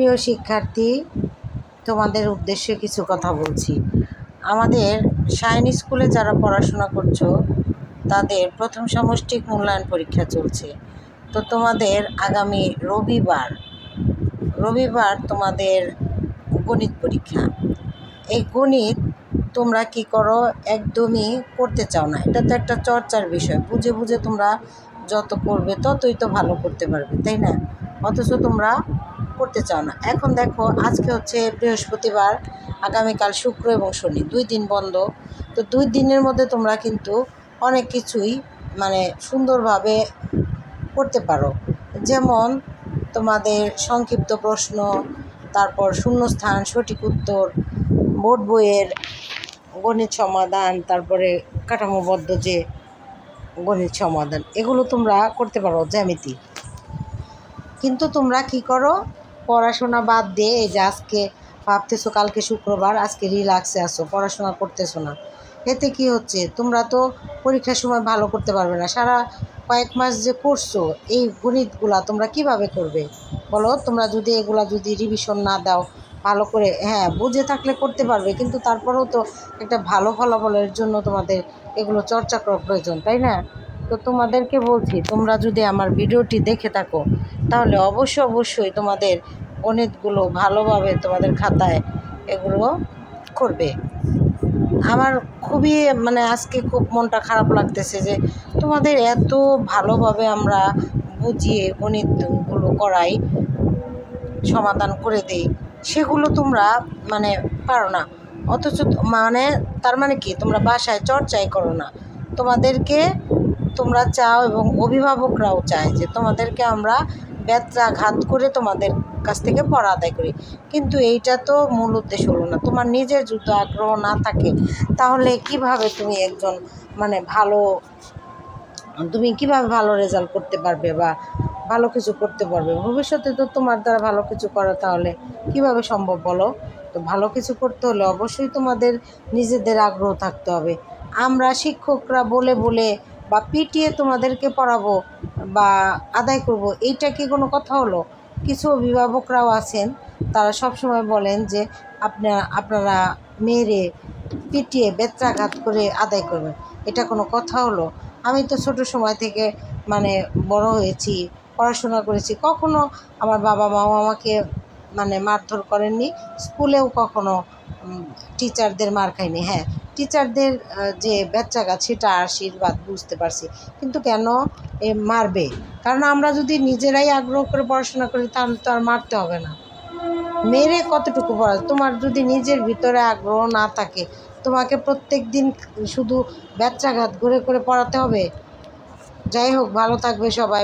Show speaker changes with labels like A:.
A: প্রিয় শিক্ষার্থী, তোমাদের উদ্দেশ্যে কিছু কথা বলছি। আমাদের শাইন স্কুলে যারা পড়াশোনা করছো তাদের প্রথম সামষ্টিক মূল্যায়ন পরীক্ষা চলছে। তো তোমাদের আগামী রবিবার তোমাদের গণিত পরীক্ষা। এই গণিত তোমরা কি করো, একদমই করতে চাও না। এটা তো একটা চর্চার বিষয়, বুঝে বুঝে তোমরা যত করবে ততই তো ভালো করতে পারবে, তাই না? অথচ তোমরা করতে চাও না। এখন দেখো, আজকে হচ্ছে বৃহস্পতিবার, আগামীকাল শুক্র এবং শনি, 2 দিন বন্ধ। তো 2 দিনের মধ্যে তোমরা কিন্তু অনেক কিছুই সুন্দরভাবে করতে পারো। যেমন তোমাদের সংক্ষিপ্ত প্রশ্ন, তারপর শূন্যস্থান, সঠিক উত্তর, বোর্ড বইয়ের গণিত সমাধান, তারপরে কাঠামোবদ্ধ যে গণিত সমাধান, এগুলো তোমরা করতে পারো, জ্যামিতি। কিন্তু তোমরা কি করো, পড়াশোনা বাদ দিয়ে এই যে আজকে ভাবতেছো কালকে শুক্রবার, আজকে রিল্যাক্সে আসো, পড়াশোনা করতেছো না। এতে কি হচ্ছে, তোমরা তো পরীক্ষার সময় ভালো করতে পারবে না। সারা কয়েক মাস যে করছো এই গণিতগুলা তোমরা কিভাবে করবে বলো? তোমরা যদি এগুলা রিভিশন না দাও ভালো করে, হ্যাঁ বুঝে থাকলে করতে পারবে, কিন্তু তারপরেও তো একটা ভালো ফলাফলের জন্য তোমাদের এগুলো চর্চা করা প্রয়োজন, তাই না? তো তোমাদেরকে বলছি, তোমরা যদি আমার ভিডিওটি দেখে থাকো তাহলে অবশ্যই তোমাদের গণিতগুলো ভালোভাবে তোমাদের খাতায় এগুলো করবে। আমার খুবই আজকে খুব মনটা খারাপ লাগতেছে যে তোমাদের এত ভালোভাবে আমরা বুঝিয়ে গণিতগুলো করাই, সমাধান করে দেই, সেগুলো তোমরা পারো না। অথচ তার মানে কি, তোমরা বাসায় চর্চাই করো না। তোমরা চাও এবং অভিভাবকরাও চায় যে তোমাদেরকে আমরা ব্যত্রাঘাত করে তোমাদের কাছ থেকে পড়া আদায় করি, কিন্তু এইটা তো মূল উদ্দেশ্য হলো না। তোমার নিজের যদি আগ্রহ না থাকে তাহলে কিভাবে তুমি একজন তুমি কিভাবে ভালো রেজাল্ট করতে পারবে বা ভালো কিছু করতে পারবে ভবিষ্যতে? তো তোমার দ্বারা ভালো কিছু করা তাহলে কিভাবে সম্ভব বলো? তো ভালো কিছু করতে হলে অবশ্যই তোমাদের নিজেদের আগ্রহ থাকতে হবে। আমরা শিক্ষকরা বলে বলে বা পিটিয়ে তোমাদেরকে পড়াবো বা আদায় করব, এইটা কি কোনো কথা হলো? কিছু অভিভাবকরাও আছেন, তারা সব সময় বলেন যে আপনারা মেরে পিটিয়ে বেত্রাঘাত করে আদায় করবেন। এটা কোনো কথা হলো? আমি তো ছোট সময় থেকে বড় হয়েছি, পড়াশোনা করেছি, কখনো আমার বাবা মাও আমাকে মারধর করেননি। স্কুলেও কখনো টিচারদের মার খাইনি। হ্যাঁ, টিচারদের যে বেত্রাঘাত সেটা আশীর্বাদ, বুঝতে পারছি, কিন্তু কেন মারবে? কারণ আমরা যদি নিজেরাই আগ্রহ করে পড়াশোনা করি তাহলে তো আর মারতে হবে না। মেরে কতটুকু পড়া? তোমার যদি নিজের ভিতরে আগ্রহ না থাকে, তোমাকে প্রত্যেক দিন শুধু বেত্রাঘাত করে পড়াতে হবে? যাই হোক, ভালো থাকবে সবাই।